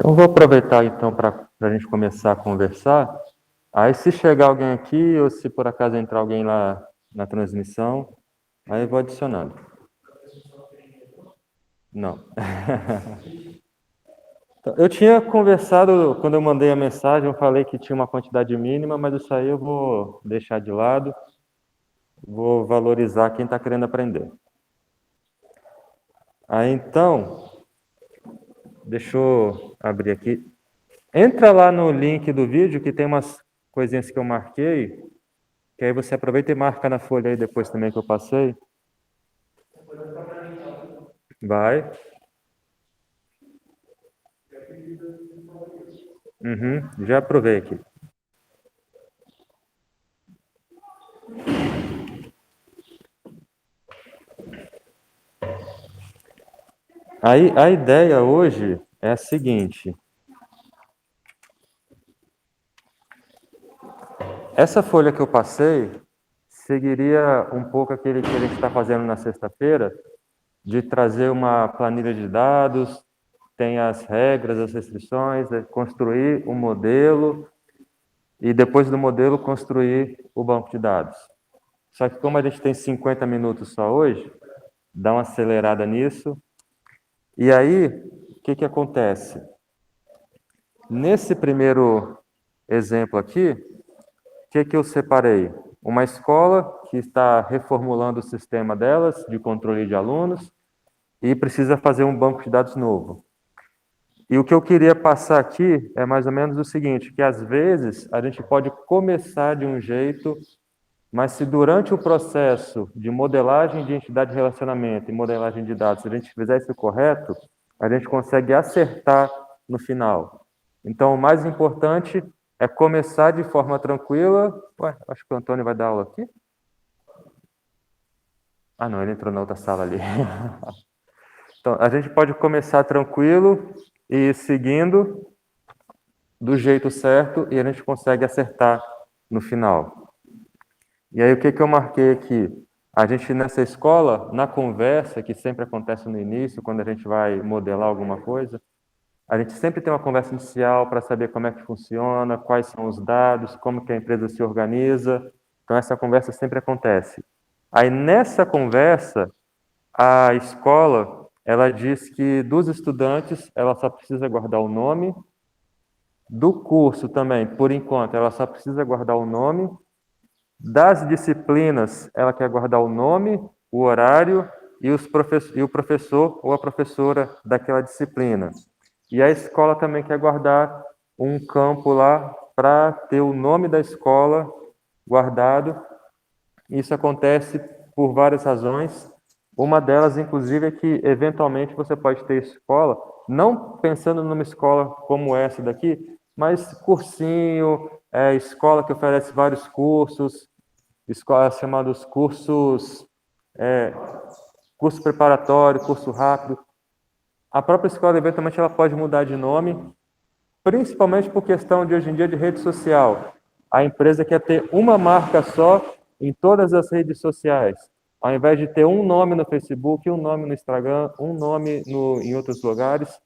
Então, vou aproveitar então para a gente começar a conversar. Aí, se chegar alguém aqui, ou se por acaso entrar alguém lá na transmissão, aí eu vou adicionando. Não. Então, eu tinha conversado, quando eu mandei a mensagem, eu falei que tinha uma quantidade mínima, mas isso aí eu vou deixar de lado, vou valorizar quem está querendo aprender. Aí, então, deixa eu abrir aqui. Entra lá no link do vídeo, que tem umas coisinhas que eu marquei, que aí você aproveita e marca na folha aí depois também que eu passei. Vai. Já aprovei aqui. Aí a ideia hoje é a seguinte. Essa folha que eu passei seguiria um pouco aquele que a gente está fazendo na sexta-feira, de trazer uma planilha de dados, tem as regras, as restrições, construir um modelo e depois do modelo construir o banco de dados. Só que como a gente tem 50 minutos só hoje, dá uma acelerada nisso. E aí, o que acontece? Nesse primeiro exemplo aqui, o que eu separei? Uma escola que está reformulando o sistema delas de controle de alunos e precisa fazer um banco de dados novo. E o que eu queria passar aqui é mais ou menos o seguinte, que às vezes a gente pode começar de um jeito, mas se durante o processo de modelagem de entidade de relacionamento e modelagem de dados, se a gente fizer isso correto, a gente consegue acertar no final. Então, o mais importante é começar de forma tranquila. Ué, acho que o Antônio vai dar aula aqui. Ah, não, ele entrou na outra sala ali. Então, a gente pode começar tranquilo e ir seguindo do jeito certo e a gente consegue acertar no final. E aí, o que eu marquei aqui? A gente, nessa escola, na conversa, que sempre acontece no início, quando a gente vai modelar alguma coisa, a gente sempre tem uma conversa inicial para saber como é que funciona, quais são os dados, como que a empresa se organiza. Então, essa conversa sempre acontece. Aí, nessa conversa, a escola, ela diz que dos estudantes, ela só precisa guardar o nome, do curso também, por enquanto, ela só precisa guardar o nome, das disciplinas, ela quer guardar o nome, o horário e o professor ou a professora daquela disciplina. E a escola também quer guardar um campo lá para ter o nome da escola guardado. Isso acontece por várias razões. Uma delas, inclusive, é que, eventualmente, você pode ter escola, não pensando numa escola como essa daqui, mas cursinho, escola que oferece vários cursos, escolas chamados cursos, curso preparatório, curso rápido. A própria escola, eventualmente, ela pode mudar de nome, principalmente por questão de, hoje em dia, de rede social. A empresa quer ter uma marca só em todas as redes sociais. Ao invés de ter um nome no Facebook, um nome no Instagram, um nome em outros lugares,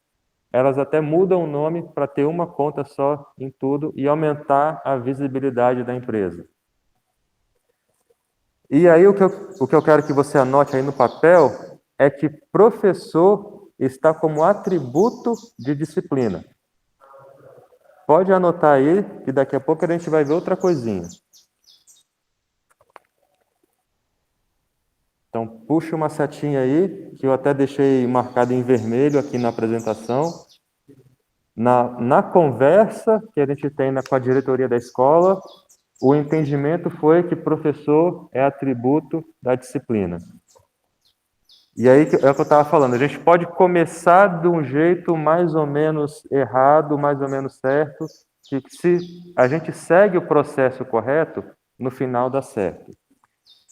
elas até mudam o nome para ter uma conta só em tudo e aumentar a visibilidade da empresa. E aí o que eu quero que você anote aí no papel é que professor está como atributo de disciplina. Pode anotar aí, que daqui a pouco a gente vai ver outra coisinha. Então, puxa uma setinha aí, que eu até deixei marcado em vermelho aqui na apresentação. Na conversa que a gente tem com a diretoria da escola, o entendimento foi que professor é atributo da disciplina. E aí é o que eu estava falando, a gente pode começar de um jeito mais ou menos errado, mais ou menos certo, que se a gente segue o processo correto, no final dá certo.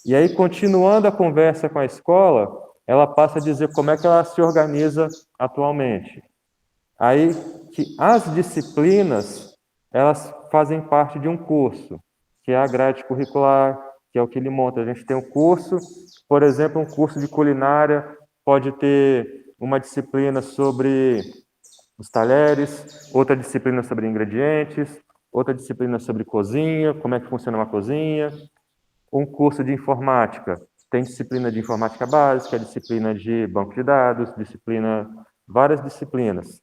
E aí, continuando a conversa com a escola, ela passa a dizer como é que ela se organiza atualmente. Aí, que as disciplinas, elas fazem parte de um curso, que é a grade curricular, que é o que ele monta. A gente tem um curso, por exemplo, um curso de culinária, pode ter uma disciplina sobre os talheres, outra disciplina sobre ingredientes, outra disciplina sobre cozinha, como é que funciona uma cozinha, um curso de informática, tem disciplina de informática básica, disciplina de banco de dados, várias disciplinas.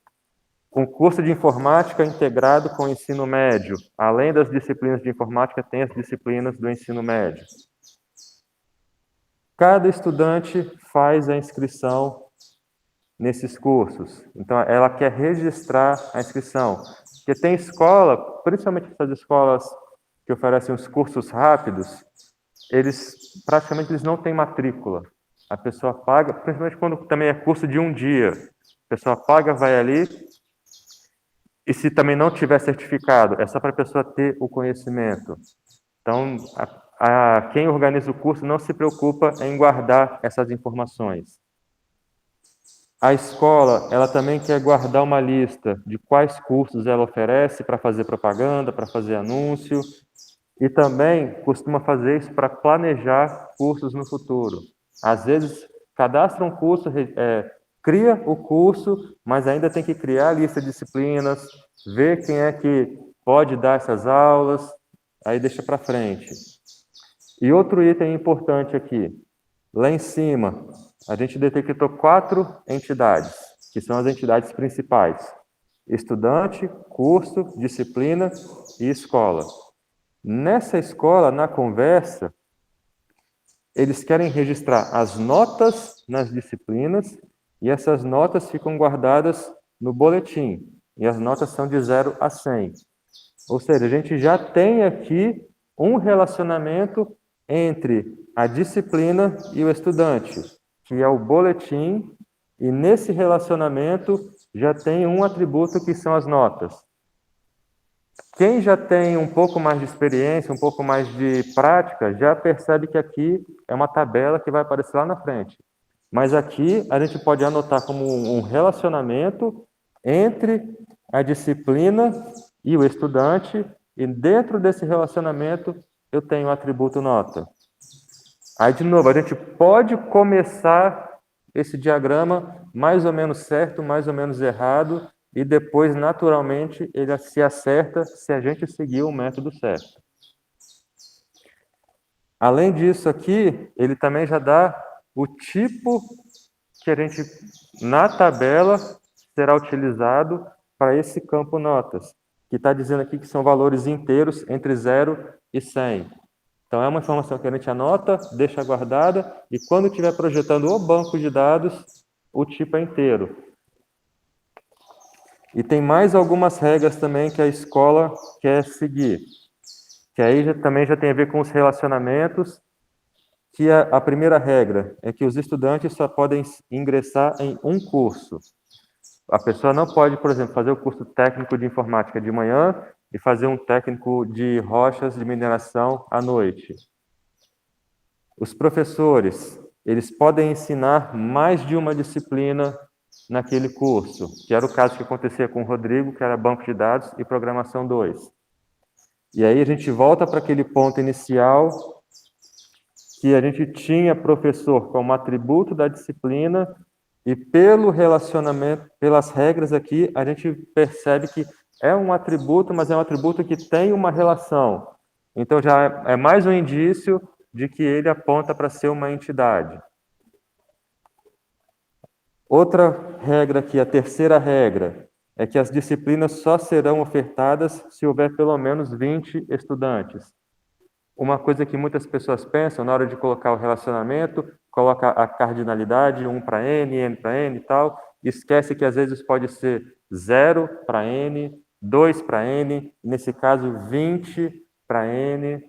Um curso de informática integrado com o ensino médio. Além das disciplinas de informática, tem as disciplinas do ensino médio. Cada estudante faz a inscrição nesses cursos. Então, ela quer registrar a inscrição. Porque tem escola, principalmente essas escolas que oferecem os cursos rápidos, praticamente eles não têm matrícula. A pessoa paga, principalmente quando também é curso de um dia. A pessoa paga, vai ali, e se também não tiver certificado, é só para a pessoa ter o conhecimento. Então, quem organiza o curso não se preocupa em guardar essas informações. A escola, ela também quer guardar uma lista de quais cursos ela oferece para fazer propaganda, para fazer anúncio, e também costuma fazer isso para planejar cursos no futuro. Às vezes, cadastra um curso, cria o curso, mas ainda tem que criar a lista de disciplinas, ver quem é que pode dar essas aulas, aí deixa para frente. E outro item importante aqui, lá em cima, a gente detectou 4 entidades, que são as entidades principais: estudante, curso, disciplina e escola. Nessa escola, na conversa, eles querem registrar as notas nas disciplinas e essas notas ficam guardadas no boletim. E as notas são de 0 a 100. Ou seja, a gente já tem aqui um relacionamento entre a disciplina e o estudante, que é o boletim, e nesse relacionamento já tem um atributo que são as notas. Quem já tem um pouco mais de experiência, um pouco mais de prática, já percebe que aqui é uma tabela que vai aparecer lá na frente. Mas aqui a gente pode anotar como um relacionamento entre a disciplina e o estudante, e dentro desse relacionamento eu tenho o atributo nota. Aí, de novo, a gente pode começar esse diagrama mais ou menos certo, mais ou menos errado, e depois, naturalmente, ele se acerta se a gente seguir o método certo. Além disso aqui, ele também já dá o tipo que a gente, na tabela, será utilizado para esse campo notas, que está dizendo aqui que são valores inteiros entre 0 e 100. Então, é uma informação que a gente anota, deixa guardada, e quando estiver projetando o banco de dados, o tipo é inteiro. E tem mais algumas regras também que a escola quer seguir, que aí também já tem a ver com os relacionamentos, que a primeira regra é que os estudantes só podem ingressar em um curso. A pessoa não pode, por exemplo, fazer o curso técnico de informática de manhã e fazer um técnico de rochas de mineração à noite. Os professores, eles podem ensinar mais de uma disciplina naquele curso, que era o caso que acontecia com o Rodrigo, que era banco de dados e programação 2. E aí a gente volta para aquele ponto inicial que a gente tinha professor como atributo da disciplina, e pelo relacionamento, pelas regras aqui, a gente percebe que é um atributo, mas é um atributo que tem uma relação. Então já é mais um indício de que ele aponta para ser uma entidade. Outra regra aqui, a terceira regra, é que as disciplinas só serão ofertadas se houver pelo menos 20 estudantes. Uma coisa que muitas pessoas pensam na hora de colocar o relacionamento, coloca a cardinalidade, 1 para N para N e tal, esquece que às vezes pode ser 0 para N, 2 para N, nesse caso 20 para N,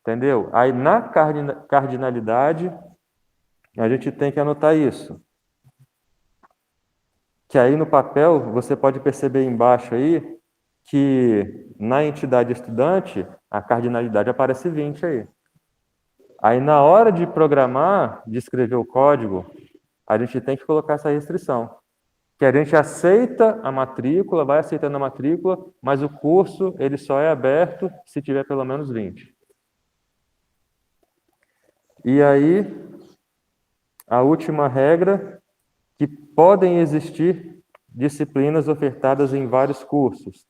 entendeu? Aí na cardinalidade, a gente tem que anotar isso. Que aí no papel, você pode perceber embaixo aí, que na entidade estudante, a cardinalidade aparece 20 aí. Aí, na hora de programar, de escrever o código, a gente tem que colocar essa restrição. Que a gente aceita a matrícula, vai aceitando a matrícula, mas o curso ele só é aberto se tiver pelo menos 20. E aí, a última regra, que podem existir disciplinas ofertadas em vários cursos.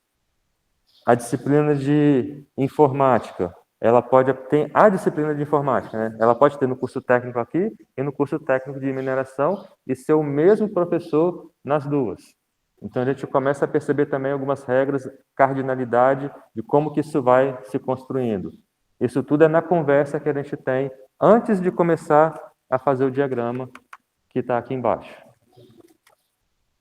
A disciplina de informática, ela pode ter a disciplina de informática, né? Ela pode ter no curso técnico aqui e no curso técnico de mineração e ser o mesmo professor nas duas. Então a gente começa a perceber também algumas regras, cardinalidade de como que isso vai se construindo. Isso tudo é na conversa que a gente tem antes de começar a fazer o diagrama que está aqui embaixo.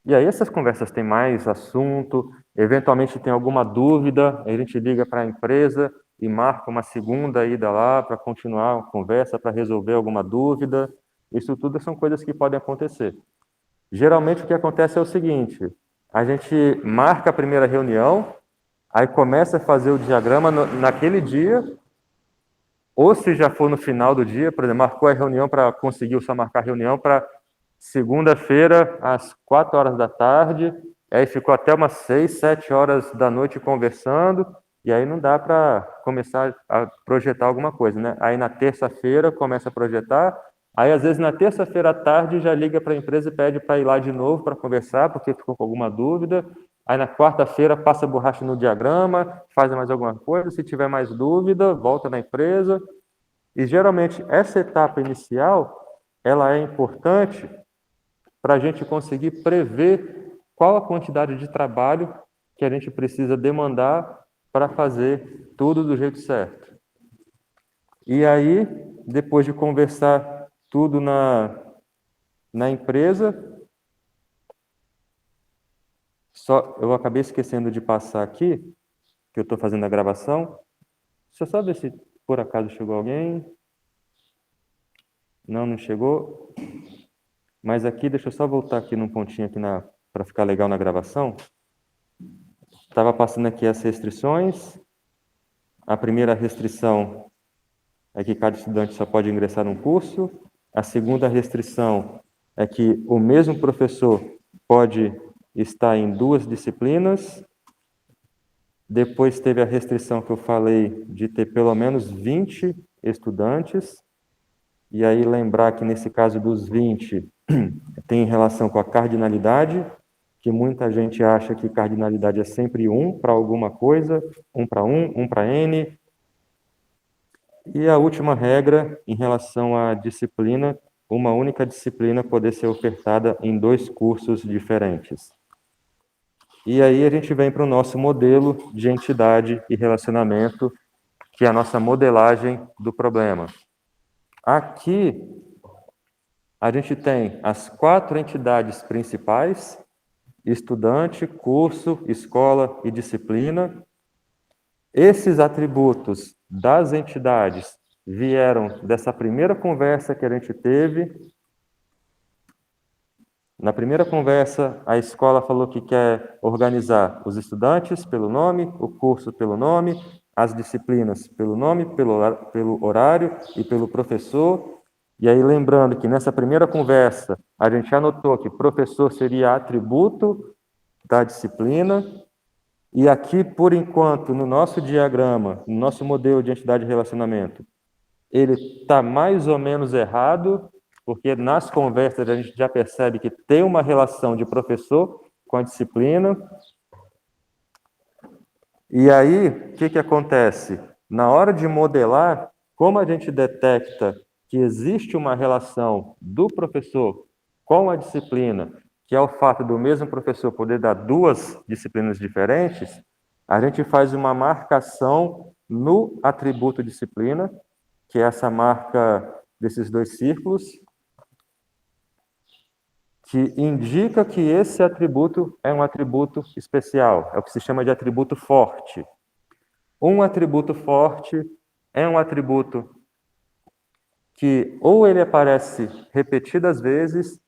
E aí essas conversas têm mais assunto, eventualmente tem alguma dúvida, a gente liga para a empresa e marca uma segunda ida lá para continuar a conversa, para resolver alguma dúvida. Isso tudo são coisas que podem acontecer. Geralmente o que acontece é o seguinte, a gente marca a primeira reunião, aí começa a fazer o diagrama naquele dia, ou se já for no final do dia, por exemplo, marcou a reunião para conseguir só marcar a reunião para segunda-feira, às 4 horas da tarde, aí ficou até umas 6, 7 horas da noite conversando, e aí não dá para começar a projetar alguma coisa, né? Aí na terça-feira começa a projetar, aí às vezes na terça-feira à tarde já liga para a empresa e pede para ir lá de novo para conversar, porque ficou com alguma dúvida, aí na quarta-feira passa borracha no diagrama, faz mais alguma coisa, se tiver mais dúvida, volta na empresa, e geralmente essa etapa inicial, ela é importante para a gente conseguir prever qual a quantidade de trabalho que a gente precisa demandar para fazer tudo do jeito certo. E aí, depois de conversar tudo na empresa, eu acabei esquecendo de passar aqui, que eu estou fazendo a gravação. Deixa eu só ver se por acaso chegou alguém. Não chegou. Mas aqui, deixa eu só voltar aqui num pontinho aqui para ficar legal na gravação. Estava passando aqui as restrições. A primeira restrição é que cada estudante só pode ingressar num curso. A segunda restrição é que o mesmo professor pode estar em 2 disciplinas. Depois teve a restrição que eu falei de ter pelo menos 20 estudantes. E aí lembrar que nesse caso dos 20 tem relação com a cardinalidade, que muita gente acha que cardinalidade é sempre 1 para alguma coisa, 1 para 1 para N. E a última regra, em relação à disciplina, uma única disciplina poder ser ofertada em 2 cursos diferentes. E aí a gente vem para o nosso modelo de entidade e relacionamento, que é a nossa modelagem do problema. Aqui, a gente tem as 4 entidades principais: estudante, curso, escola e disciplina. Esses atributos das entidades vieram dessa primeira conversa que a gente teve. Na primeira conversa, a escola falou que quer organizar os estudantes pelo nome, o curso pelo nome, as disciplinas pelo nome, pelo horário e pelo professor. E aí, lembrando que nessa primeira conversa, a gente anotou que professor seria atributo da disciplina. E aqui, por enquanto, no nosso diagrama, no nosso modelo de entidade de relacionamento, ele está mais ou menos errado, porque nas conversas a gente já percebe que tem uma relação de professor com a disciplina. E aí, o que acontece? Na hora de modelar, como a gente detecta que existe uma relação do professor com a disciplina, que é o fato do mesmo professor poder dar 2 disciplinas diferentes, a gente faz uma marcação no atributo disciplina, que é essa marca desses 2 círculos, que indica que esse atributo é um atributo especial, é o que se chama de atributo forte. Um atributo forte é um atributo que ou ele aparece repetidas vezes,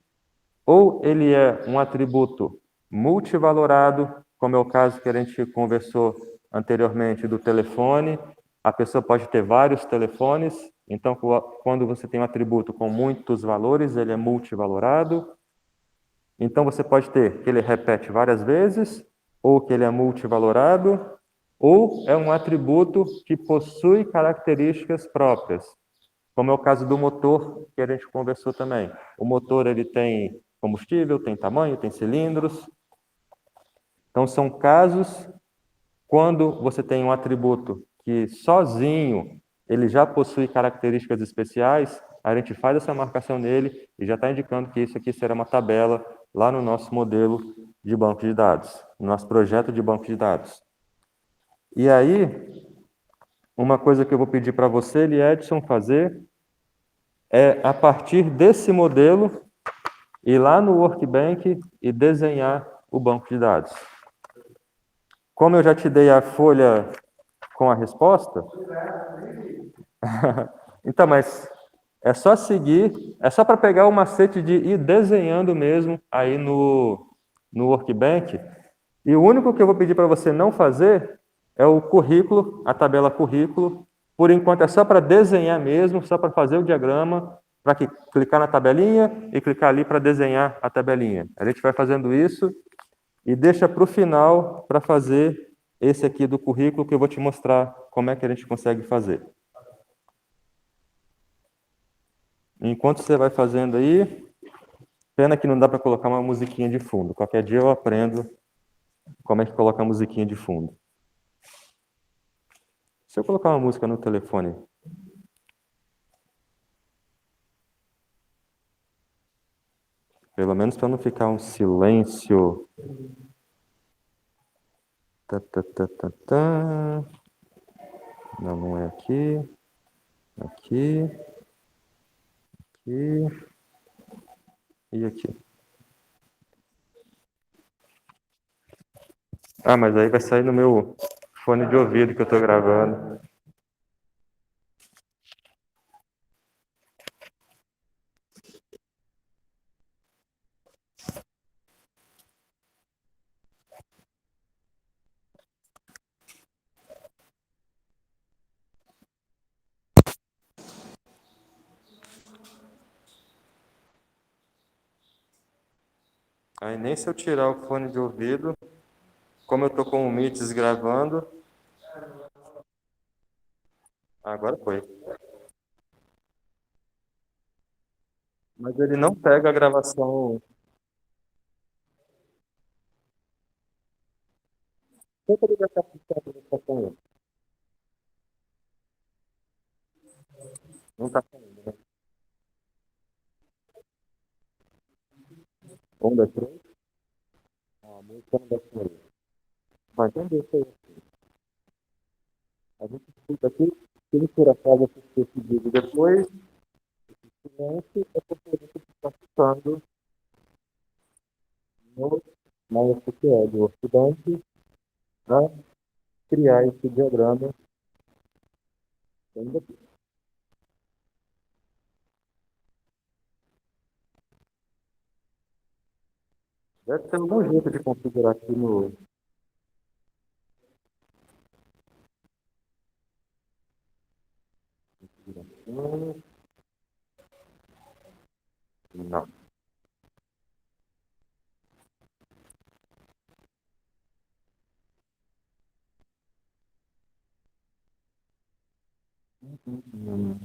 ou ele é um atributo multivalorado, como é o caso que a gente conversou anteriormente do telefone. A pessoa pode ter vários telefones, então quando você tem um atributo com muitos valores, ele é multivalorado. Então você pode ter que ele repete várias vezes, ou que ele é multivalorado, ou é um atributo que possui características próprias, como é o caso do motor, que a gente conversou também. O motor ele tem combustível, tem tamanho, tem cilindros, Então, são casos quando você tem um atributo que sozinho ele já possui características especiais, a gente faz essa marcação nele e já está indicando que isso aqui será uma tabela lá no nosso modelo de banco de dados, no nosso projeto de banco de dados. E aí, uma coisa que eu vou pedir para você, Edson, fazer é, a partir desse modelo, ir lá no Workbench e desenhar o banco de dados. Como eu já te dei a folha com a resposta, então, mas é só seguir, é só para pegar o macete de ir desenhando mesmo aí no Workbench. E o único que eu vou pedir para você não fazer é o currículo, a tabela currículo. Por enquanto é só para desenhar mesmo, só para fazer o diagrama, para clicar na tabelinha e clicar ali para desenhar a tabelinha. A gente vai fazendo isso e deixa para o final para fazer esse aqui do currículo que eu vou te mostrar como é que a gente consegue fazer. Enquanto você vai fazendo aí, pena que não dá para colocar uma musiquinha de fundo. Qualquer dia eu aprendo como é que coloca a musiquinha de fundo. Se eu colocar uma música no telefone, pelo menos para não ficar um silêncio. Tá, tá, tá, tá, tá. Não, não é aqui. Aqui. Aqui. E aqui. Ah, mas aí vai sair no meu fone de ouvido que eu estou gravando. Aí nem se eu tirar o fone de ouvido, como eu estou com o Meets gravando, agora foi. Mas ele não pega a gravação. Tenta ligar a gravação. Não está saindo, né? Um, dois, três. Ah, música não dá sair. Mas então deixa aí. A gente escuta aqui. Se por acaso assistir esse vídeo depois, silêncio é porque a gente está escutando no MySQL do estudante a criar esse diagrama. Ainda deve ter algum jeito de configurar aqui no. Não. Hum.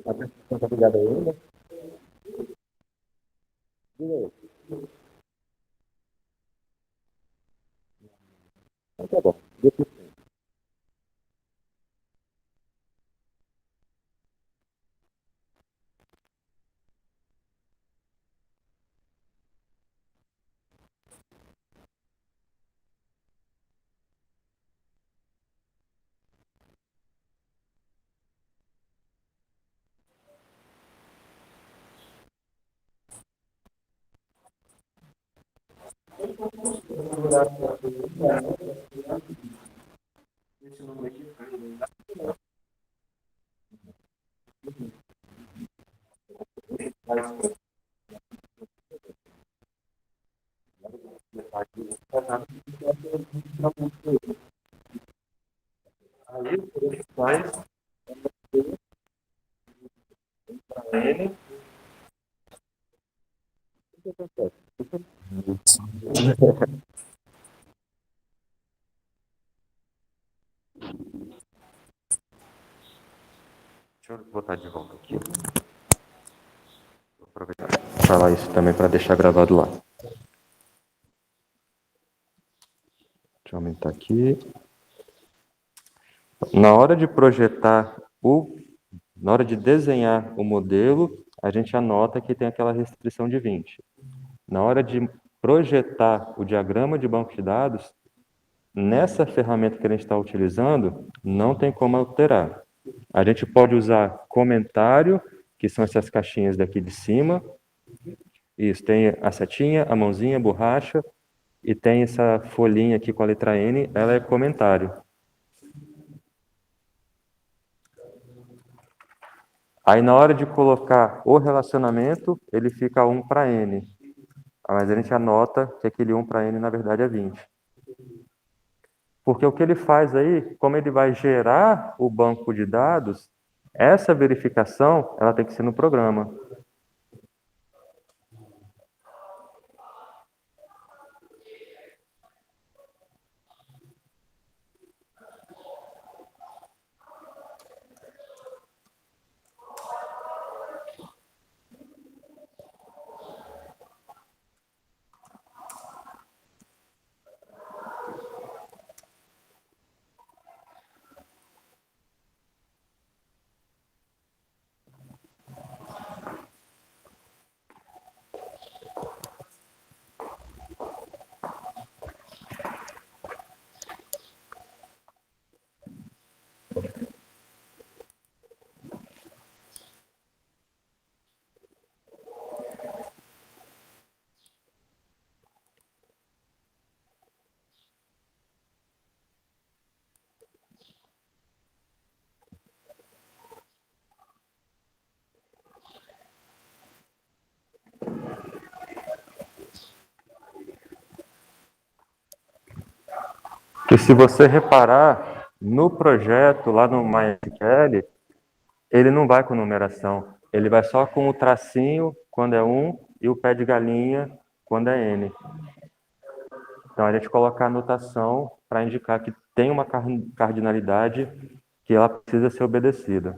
A apresentação está ligada ainda? Então, tá bom. Deixa eu botar de volta aqui. Vou aproveitar e falar isso também para deixar gravado lá. Deixa eu aumentar aqui. Na hora de projetar na hora de desenhar o modelo, a gente anota que tem aquela restrição de 20. Na hora de projetar o diagrama de banco de dados, nessa ferramenta que a gente está utilizando, não tem como alterar. A gente pode usar comentário, que são essas caixinhas daqui de cima. Isso, tem a setinha, a mãozinha, a borracha, e tem essa folhinha aqui com a letra N, ela é comentário. Aí na hora de colocar o relacionamento, ele fica 1 para N. Mas a gente anota que aquele 1 para N, na verdade, é 20. Porque o que ele faz aí, como ele vai gerar o banco de dados, essa verificação ela tem que ser no programa. Que se você reparar no projeto lá no MySQL, ele não vai com numeração, ele vai só com o tracinho quando é 1 e o pé de galinha quando é N. Então a gente coloca a anotação para indicar que tem uma cardinalidade que ela precisa ser obedecida.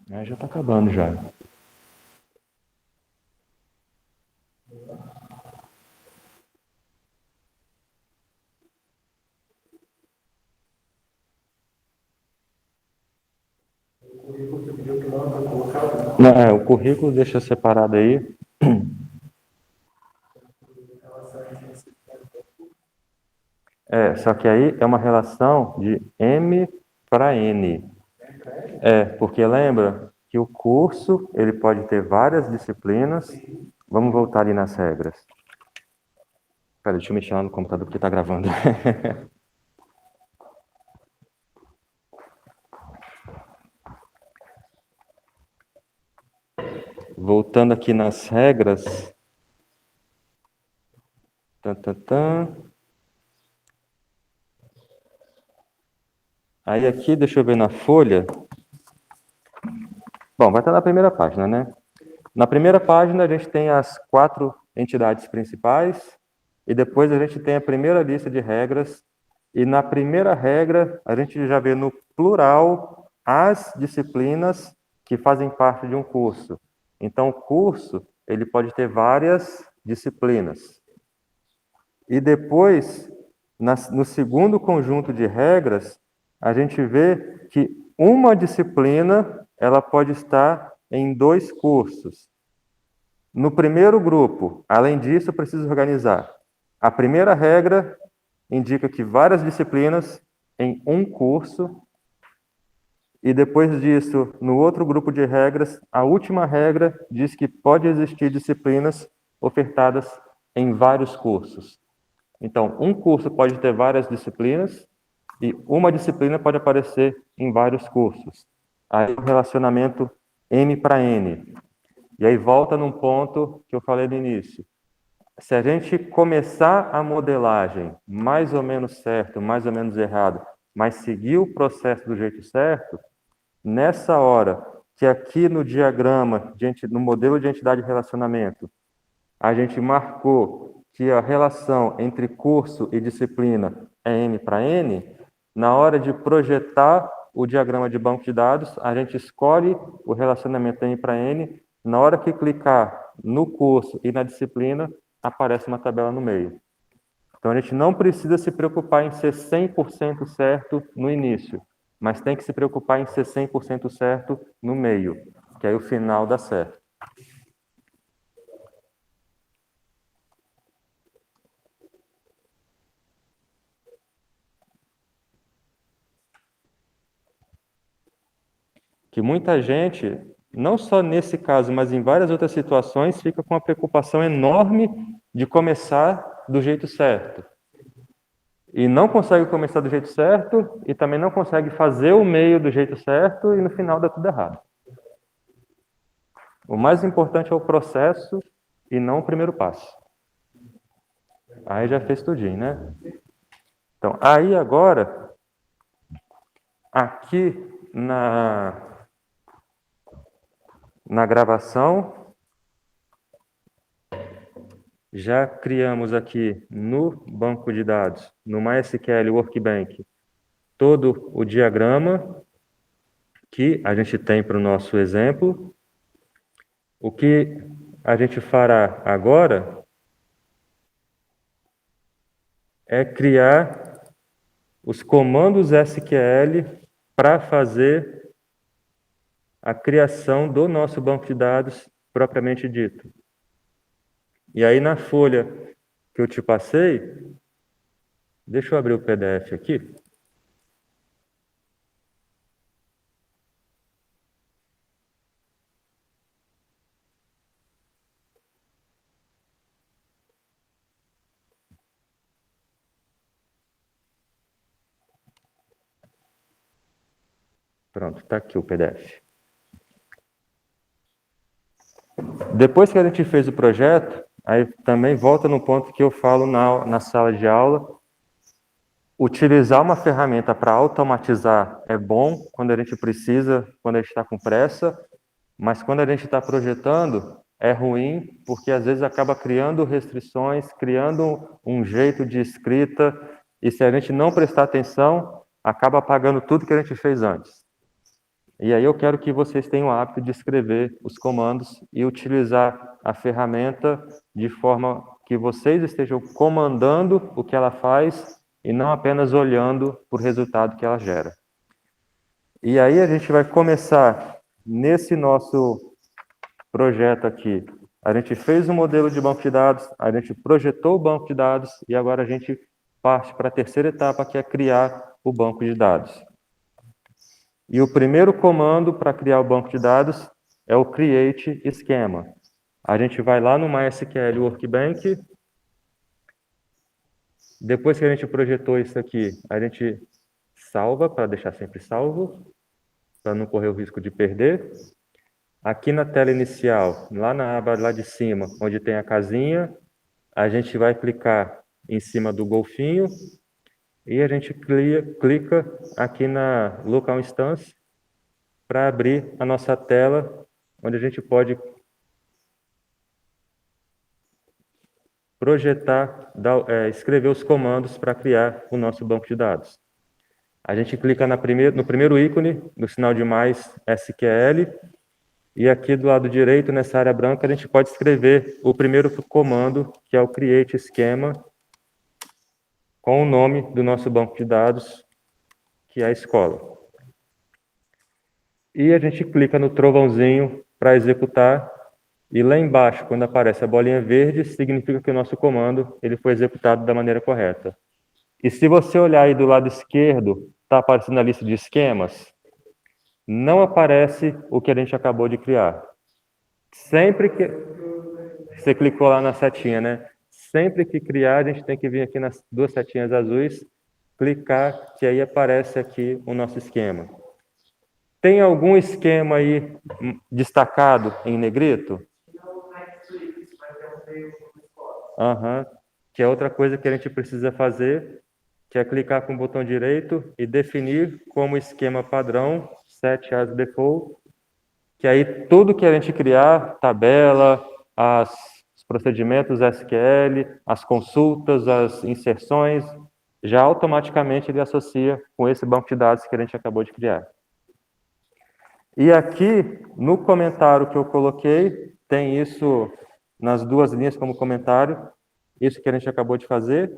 Já está acabando já. Não, o currículo deixa separado aí. Só que aí é uma relação de M para N. Porque lembra que o curso ele pode ter várias disciplinas. Vamos voltar ali nas regras. Espera, deixa eu mexer lá no computador porque está gravando. Voltando aqui nas regras. Tan, tan, tan. Aí aqui, deixa eu ver na folha. Bom, vai estar na primeira página, né? Na primeira página, a gente tem as 4 entidades principais, e depois a gente tem a primeira lista de regras, e na primeira regra, a gente já vê no plural as disciplinas que fazem parte de um curso. Então, o curso, ele pode ter várias disciplinas. E depois, no segundo conjunto de regras, a gente vê que uma disciplina ela pode estar em 2 cursos. No primeiro grupo, além disso, preciso organizar. A primeira regra indica que várias disciplinas em um curso, e depois disso, no outro grupo de regras, a última regra diz que pode existir disciplinas ofertadas em vários cursos. Então, um curso pode ter várias disciplinas e uma disciplina pode aparecer em vários cursos. Aí o relacionamento M para N. E aí volta num ponto que eu falei no início. Se a gente começar a modelagem mais ou menos certo, mais ou menos errado, mas seguir o processo do jeito certo, nessa hora que aqui no diagrama, no modelo de entidade de relacionamento, a gente marcou que a relação entre curso e disciplina é M para N, na hora de projetar o diagrama de banco de dados, a gente escolhe o relacionamento M para N, na hora que clicar no curso e na disciplina, aparece uma tabela no meio. Então, a gente não precisa se preocupar em ser 100% certo no início, mas tem que se preocupar em ser 100% certo no meio, que aí o final dá certo. Que muita gente, não só nesse caso, mas em várias outras situações, fica com uma preocupação enorme de começar do jeito certo. E não consegue começar do jeito certo, e também não consegue fazer o meio do jeito certo, e no final dá tudo errado. O mais importante é o processo e não o primeiro passo. Aí já fez tudinho, né? Então, aí agora, aqui na gravação, já criamos aqui no banco de dados, no MySQL Workbench, todo o diagrama que a gente tem para o nosso exemplo. O que a gente fará agora é criar os comandos SQL para fazer a criação do nosso banco de dados propriamente dito. E aí, na folha que eu te passei, deixa eu abrir o PDF aqui. Pronto, está aqui o PDF. Depois que a gente fez o projeto, aí também volta no ponto que eu falo na sala de aula. Utilizar uma ferramenta para automatizar é bom quando a gente precisa, quando a gente está com pressa, mas quando a gente está projetando, é ruim, porque às vezes acaba criando restrições, criando um jeito de escrita, e se a gente não prestar atenção, acaba apagando tudo que a gente fez antes. E aí eu quero que vocês tenham o hábito de escrever os comandos e utilizar a ferramenta de forma que vocês estejam comandando o que ela faz e não apenas olhando para o resultado que ela gera. E aí a gente vai começar nesse nosso projeto aqui. A gente fez um modelo de banco de dados, a gente projetou o banco de dados e agora a gente parte para a terceira etapa, que é criar o banco de dados. E o primeiro comando para criar o banco de dados é o create schema. A gente vai lá no MySQL Workbench. Depois que a gente projetou isso aqui, a gente salva para deixar sempre salvo, para não correr o risco de perder. Aqui na tela inicial, lá na aba lá de cima, onde tem a casinha, a gente vai clicar em cima do golfinho e a gente clica aqui na Local Instance para abrir a nossa tela, onde a gente pode projetar, escrever os comandos para criar o nosso banco de dados. A gente clica no primeiro ícone, no sinal de mais SQL, e aqui do lado direito, nessa área branca, a gente pode escrever o primeiro comando, que é o create schema, com o nome do nosso banco de dados, que é a escola. E a gente clica no trovãozinho para executar, e lá embaixo, quando aparece a bolinha verde, significa que o nosso comando ele foi executado da maneira correta. E se você olhar aí do lado esquerdo, está aparecendo a lista de esquemas, não aparece o que a gente acabou de criar. Sempre que você clicou lá na setinha, né? Sempre que criar, a gente tem que vir aqui nas duas setinhas azuis, clicar, que aí aparece aqui o nosso esquema. Tem algum esquema aí destacado em negrito? Uhum. Que é outra coisa que a gente precisa fazer, que é clicar com o botão direito e definir como esquema padrão, set as default, que aí tudo que a gente criar, tabela, os procedimentos SQL, as consultas, as inserções, já automaticamente ele associa com esse banco de dados que a gente acabou de criar. E aqui, no comentário que eu coloquei, tem isso nas duas linhas como comentário, isso que a gente acabou de fazer.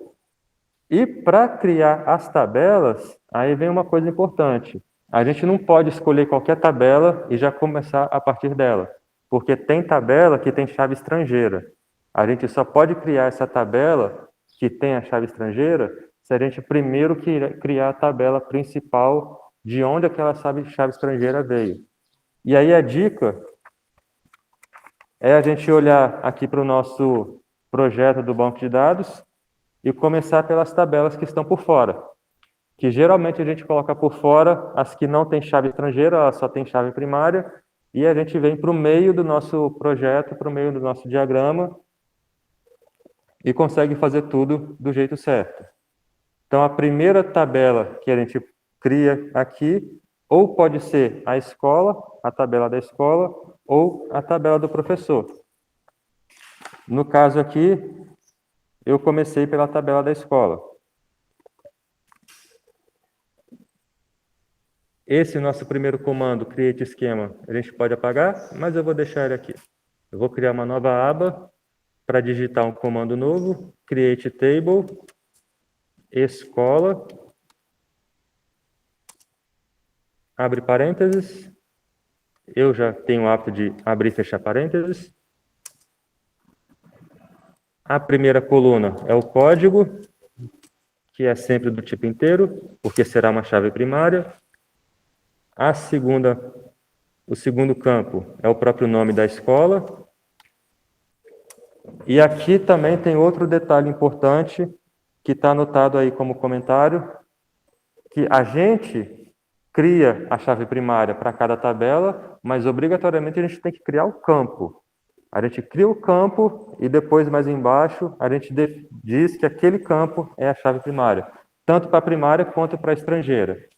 E para criar as tabelas, aí vem uma coisa importante. A gente não pode escolher qualquer tabela e já começar a partir dela, porque tem tabela que tem chave estrangeira. A gente só pode criar essa tabela que tem a chave estrangeira se a gente primeiro criar a tabela principal de onde aquela chave estrangeira veio. E aí a dica é a gente olhar aqui para o nosso projeto do banco de dados e começar pelas tabelas que estão por fora, que geralmente a gente coloca por fora as que não têm chave estrangeira, elas só tem chave primária, e a gente vem para o meio do nosso projeto, para o meio do nosso diagrama, e consegue fazer tudo do jeito certo. Então, a primeira tabela que a gente cria aqui, ou pode ser a escola, a tabela da escola, ou a tabela do professor. No caso aqui, eu comecei pela tabela da escola. Esse nosso primeiro comando, create esquema, a gente pode apagar, mas eu vou deixar ele aqui. Eu vou criar uma nova aba para digitar um comando novo, create table, escola, abre parênteses. Eu já tenho o hábito de abrir e fechar parênteses. A primeira coluna é o código, que é sempre do tipo inteiro, porque será uma chave primária. O segundo campo é o próprio nome da escola. E aqui também tem outro detalhe importante, que está anotado aí como comentário, que a gente cria a chave primária para cada tabela, mas obrigatoriamente a gente tem que criar o campo. A gente cria o campo e depois, mais embaixo, a gente diz que aquele campo é a chave primária, tanto para a primária quanto para a estrangeira.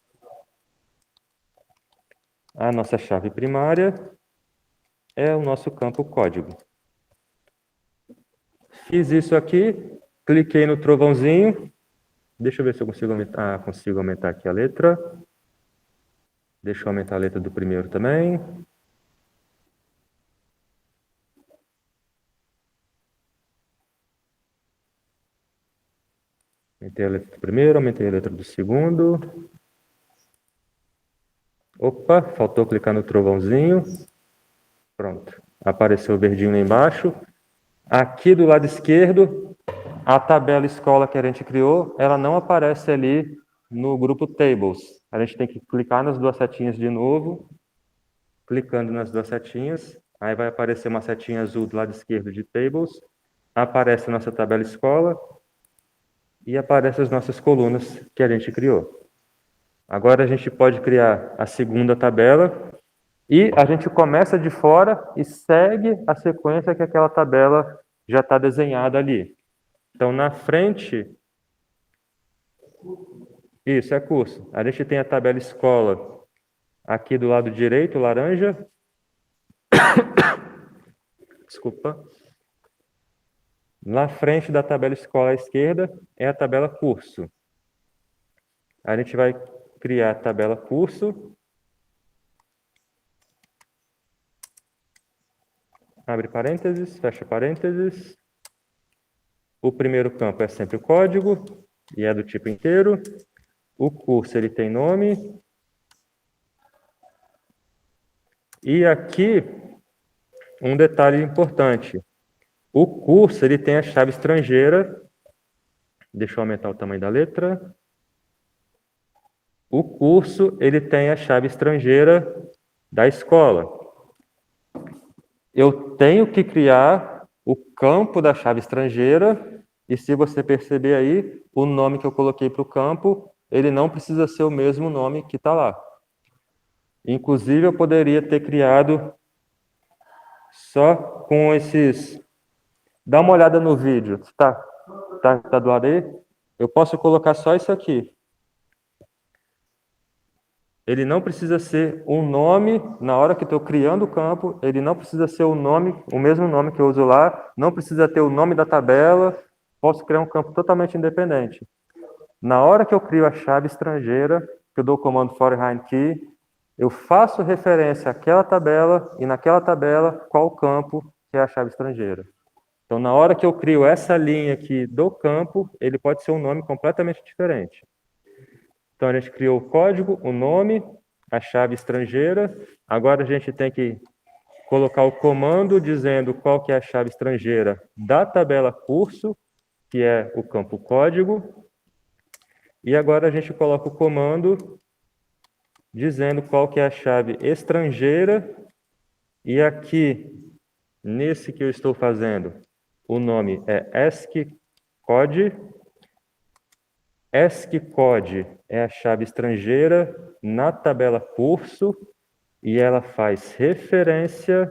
A nossa chave primária é o nosso campo código. Fiz isso aqui, cliquei no trovãozinho. Deixa eu ver se eu consigo aumentar aqui a letra. Deixa eu aumentar a letra do primeiro também. Aumentei a letra do primeiro, aumentei a letra do segundo. Opa, faltou clicar no trovãozinho. Pronto, apareceu o verdinho lá embaixo. Aqui do lado esquerdo, a tabela escola que a gente criou, ela não aparece ali no grupo Tables. A gente tem que clicar nas duas setinhas de novo. Clicando nas duas setinhas, aí vai aparecer uma setinha azul do lado esquerdo de Tables. Aparece a nossa tabela escola e aparece as nossas colunas que a gente criou. Agora a gente pode criar a segunda tabela e a gente começa de fora e segue a sequência que aquela tabela já está desenhada ali. Então, na frente, isso é curso. A gente tem a tabela escola aqui do lado direito, laranja. Desculpa. Na frente da tabela escola à esquerda é a tabela curso. A gente vai criar a tabela curso. Abre parênteses, fecha parênteses. O primeiro campo é sempre o código e é do tipo inteiro. O curso ele tem nome. E aqui um detalhe importante. O curso ele tem a chave estrangeira. Deixa eu aumentar o tamanho da letra. O curso ele tem a chave estrangeira da escola. Eu tenho que criar o campo da chave estrangeira, e se você perceber aí, o nome que eu coloquei para o campo, ele não precisa ser o mesmo nome que está lá. Inclusive, eu poderia ter criado só com esses... Dá uma olhada no vídeo, tá do lado aí? Eu posso colocar só isso aqui. Ele não precisa ser um nome, na hora que estou criando o campo, ele não precisa ser o nome, o mesmo nome que eu uso lá, não precisa ter o nome da tabela, posso criar um campo totalmente independente. Na hora que eu crio a chave estrangeira, que eu dou o comando foreign key, eu faço referência àquela tabela, e naquela tabela, qual campo que é a chave estrangeira. Então, na hora que eu crio essa linha aqui do campo, ele pode ser um nome completamente diferente. Então, a gente criou o código, o nome, a chave estrangeira. Agora, a gente tem que colocar o comando dizendo qual que é a chave estrangeira da tabela curso, que é o campo código. E agora, a gente coloca o comando dizendo qual que é a chave estrangeira. E aqui, nesse que eu estou fazendo, o nome é ESCCode. ESCCode é a chave estrangeira na tabela curso e ela faz referência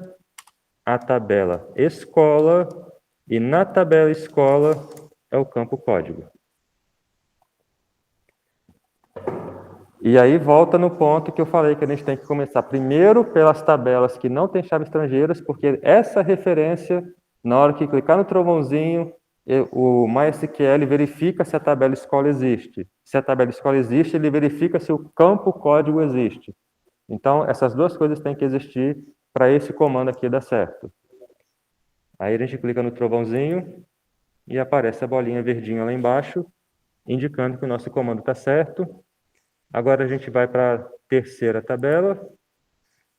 à tabela escola e na tabela escola é o campo código. E aí volta no ponto que eu falei que a gente tem que começar primeiro pelas tabelas que não têm chaves estrangeiras, porque essa referência, na hora que clicar no trovãozinho, o MySQL verifica se a tabela escola existe. Se a tabela escola existe, ele verifica se o campo código existe. Então, essas duas coisas têm que existir para esse comando aqui dar certo. Aí a gente clica no trovãozinho e aparece a bolinha verdinha lá embaixo, indicando que o nosso comando está certo. Agora a gente vai para a terceira tabela,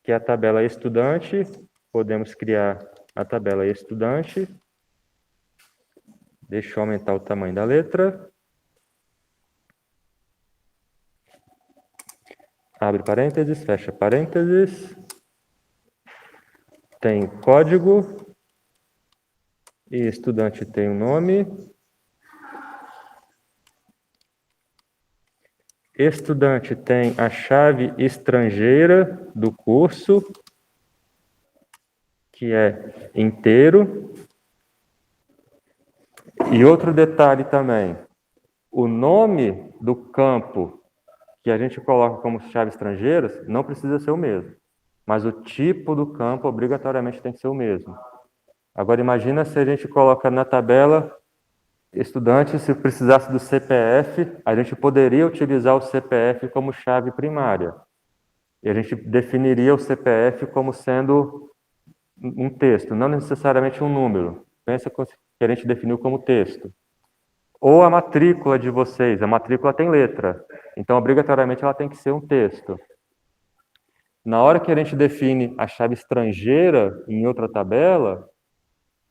que é a tabela estudante. Podemos criar a tabela estudante. Deixa eu aumentar o tamanho da letra. Abre parênteses, fecha parênteses. Tem código. E estudante tem um nome. Estudante tem a chave estrangeira do curso, que é inteiro. E outro detalhe também, o nome do campo que a gente coloca como chave estrangeiras não precisa ser o mesmo, mas o tipo do campo obrigatoriamente tem que ser o mesmo. Agora imagina se a gente coloca na tabela estudante, se precisasse do CPF, a gente poderia utilizar o CPF como chave primária. E a gente definiria o CPF como sendo um texto, não necessariamente um número. Pensa que a gente definiu como texto. Ou a matrícula de vocês. A matrícula tem letra. Então, obrigatoriamente, ela tem que ser um texto. Na hora que a gente define a chave estrangeira em outra tabela,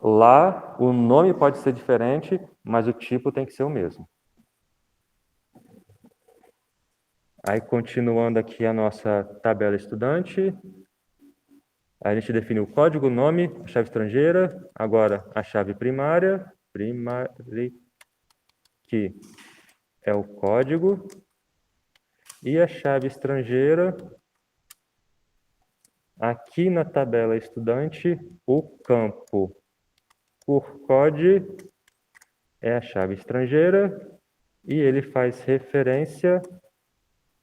lá o nome pode ser diferente, mas o tipo tem que ser o mesmo. Aí, continuando aqui a nossa tabela estudante, a gente define o código, o nome, a chave estrangeira, agora a chave primária, que é o código, e a chave estrangeira, aqui na tabela estudante, o campo curcode é a chave estrangeira e ele faz referência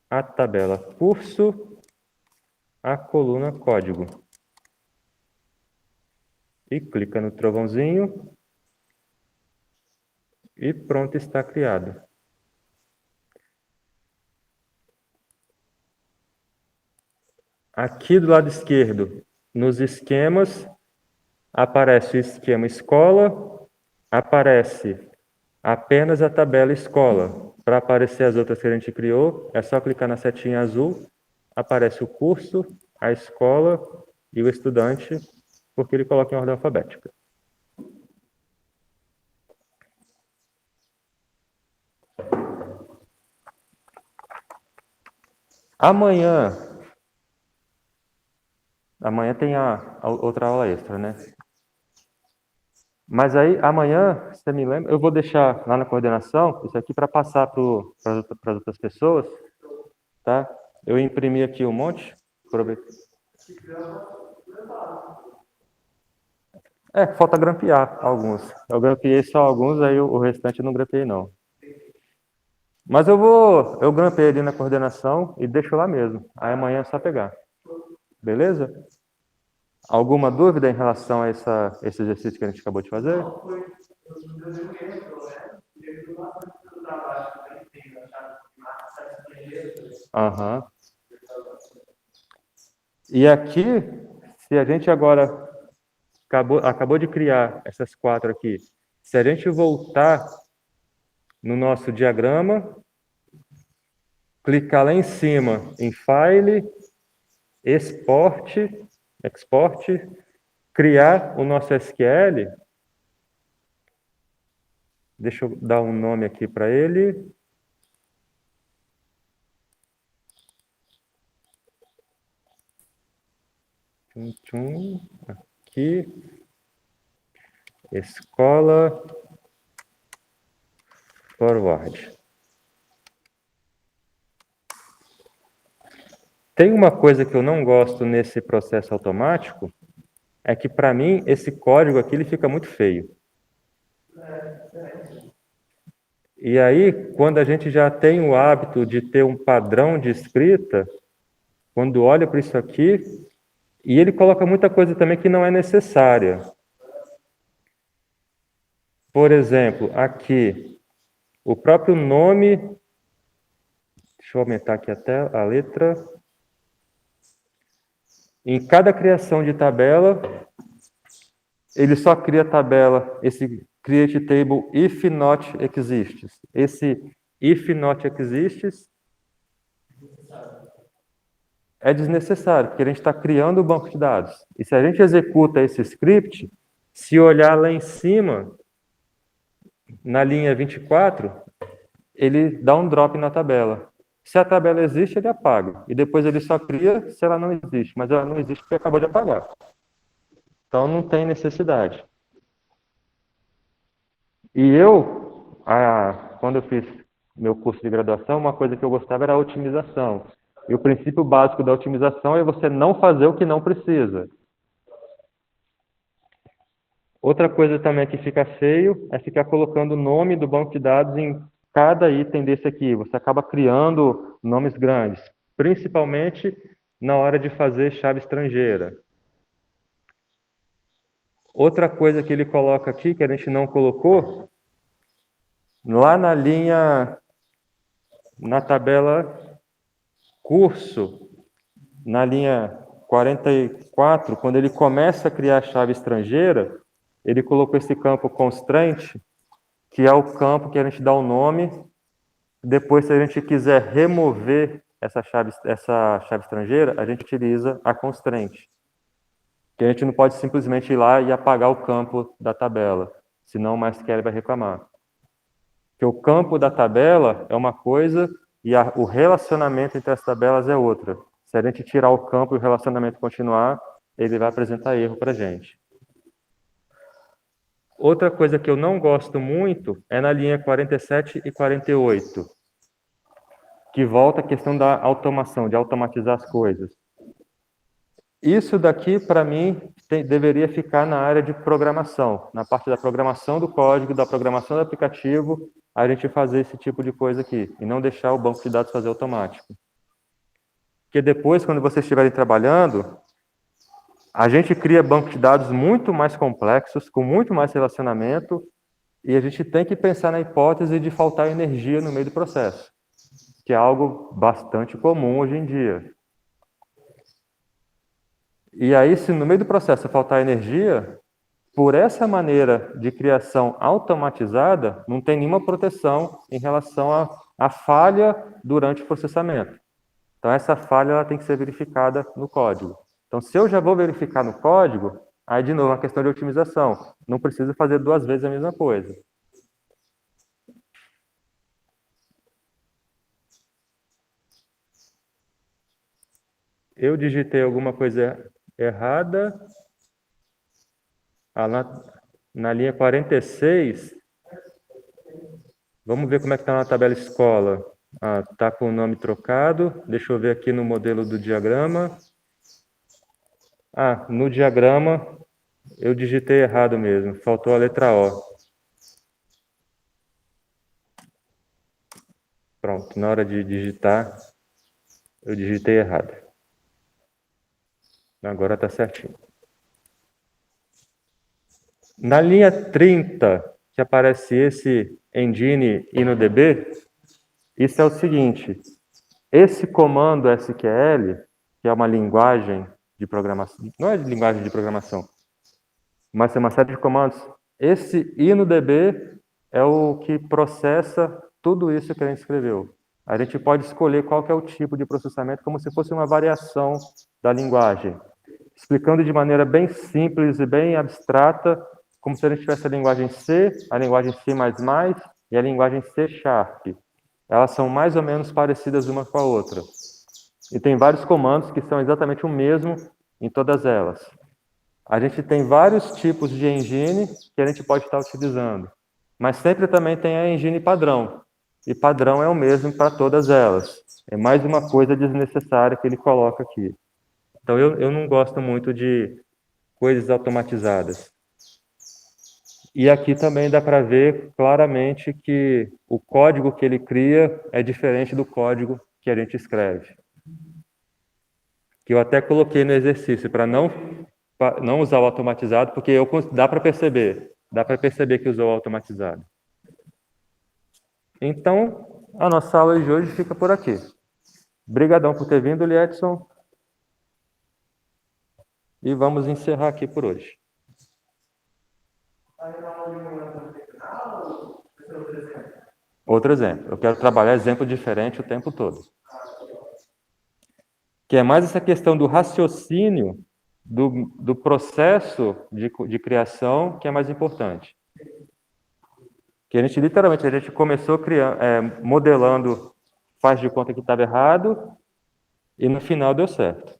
à tabela curso, à coluna código. E clica no trovãozinho e pronto, está criado. Aqui do lado esquerdo, nos esquemas, aparece o esquema escola, aparece apenas a tabela escola. Para aparecer as outras que a gente criou, é só clicar na setinha azul, aparece o curso, a escola e o estudante, porque ele coloca em ordem alfabética. Amanhã tem a outra aula extra, né? Mas aí, amanhã, você me lembra, eu vou deixar lá na coordenação, isso aqui para passar para as outras pessoas, tá? Eu imprimi aqui um monte. Falta grampear alguns. Eu grampeei só alguns, aí o restante eu não grampeei não. Mas eu grampeei ali na coordenação e deixo lá mesmo. Aí amanhã é só pegar. Beleza? Alguma dúvida em relação a esse exercício que a gente acabou de fazer? Aham. E aqui, se a gente agora acabou de criar essas 4 aqui, se a gente voltar no nosso diagrama, clicar lá em cima em File, Export, criar o nosso SQL. Deixa eu dar um nome aqui para ele. Aqui. Escola forward. Tem uma coisa que eu não gosto nesse processo automático, é que para mim esse código aqui ele fica muito feio. E aí, quando a gente já tem o hábito de ter um padrão de escrita, quando olha para isso aqui, e ele coloca muita coisa também que não é necessária. Por exemplo, aqui, o próprio nome, deixa eu aumentar aqui até a letra. Em cada criação de tabela, ele só cria tabela, esse create table if not exists. Esse if not exists é desnecessário, porque a gente está criando o banco de dados. E se a gente executa esse script, se olhar lá em cima, na linha 24, ele dá um drop na tabela. Se a tabela existe, ele apaga. E depois ele só cria se ela não existe. Mas ela não existe porque acabou de apagar. Então não tem necessidade. E quando eu fiz meu curso de graduação, uma coisa que eu gostava era a otimização. E o princípio básico da otimização é você não fazer o que não precisa. Outra coisa também que fica feio é ficar colocando o nome do banco de dados em cada item desse aqui. Você acaba criando nomes grandes, principalmente na hora de fazer chave estrangeira. Outra coisa que ele coloca aqui, que a gente não colocou, lá na tabela curso, na linha 44, quando ele começa a criar a chave estrangeira, ele colocou esse campo constraint, que é o campo que a gente dá o nome. Depois, se a gente quiser remover essa chave estrangeira, a gente utiliza a constraint. Que a gente não pode simplesmente ir lá e apagar o campo da tabela, senão o MySQL vai reclamar. Porque o campo da tabela é uma coisa e o relacionamento entre as tabelas é outra. Se a gente tirar o campo e o relacionamento continuar, ele vai apresentar erro para a gente. Outra coisa que eu não gosto muito é na linha 47 e 48, que volta a questão da automação, de automatizar as coisas. Isso daqui, para mim, deveria ficar na área de programação, na parte da programação do código, da programação do aplicativo, a gente fazer esse tipo de coisa aqui, e não deixar o banco de dados fazer automático. Porque depois, quando vocês estiverem trabalhando, a gente cria bancos de dados muito mais complexos, com muito mais relacionamento, e a gente tem que pensar na hipótese de faltar energia no meio do processo, que é algo bastante comum hoje em dia. E aí, se no meio do processo faltar energia, por essa maneira de criação automatizada, não tem nenhuma proteção em relação à falha durante o processamento. Então, essa falha ela tem que ser verificada no código. Então, se eu já vou verificar no código, aí, de novo, uma questão de otimização. Não preciso fazer 2 vezes a mesma coisa. Eu digitei alguma coisa errada. Na linha 46, vamos ver como é que está na tabela escola. Está com o nome trocado. Deixa eu ver aqui no modelo do diagrama. No diagrama eu digitei errado mesmo. Faltou a letra O. Pronto, na hora de digitar, eu digitei errado. Agora está certinho. Na linha 30, que aparece esse engine InnoDB, isso é o seguinte. Esse comando SQL, que é uma linguagem de programação, não é linguagem de programação, mas é uma série de comandos. Esse InnoDB é o que processa tudo isso que a gente escreveu. A gente pode escolher qual que é o tipo de processamento, como se fosse uma variação da linguagem, explicando de maneira bem simples e bem abstrata, como se a gente tivesse a linguagem C, a linguagem C++ e a linguagem C#. Elas são mais ou menos parecidas uma com a outra. E tem vários comandos que são exatamente o mesmo em todas elas. A gente tem vários tipos de engine que a gente pode estar utilizando, mas sempre também tem a engine padrão. E padrão é o mesmo para todas elas. É mais uma coisa desnecessária que ele coloca aqui. Então, eu não gosto muito de coisas automatizadas. E aqui também dá para ver claramente que o código que ele cria é diferente do código que a gente escreve. Que eu até coloquei no exercício para não usar o automatizado, porque dá para perceber que usou o automatizado. Então, a nossa aula de hoje fica por aqui. Obrigadão por ter vindo, Liedson. E vamos encerrar aqui por hoje. Outro exemplo. Eu quero trabalhar exemplo diferente o tempo todo. Que é mais essa questão do raciocínio do processo de criação que é mais importante. Que a gente, literalmente, a gente começou modelando, faz de conta que estava errado, e no final deu certo.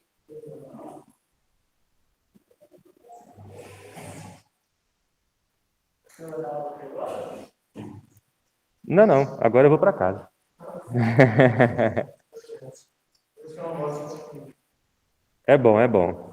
Não. Agora eu vou para casa. É bom.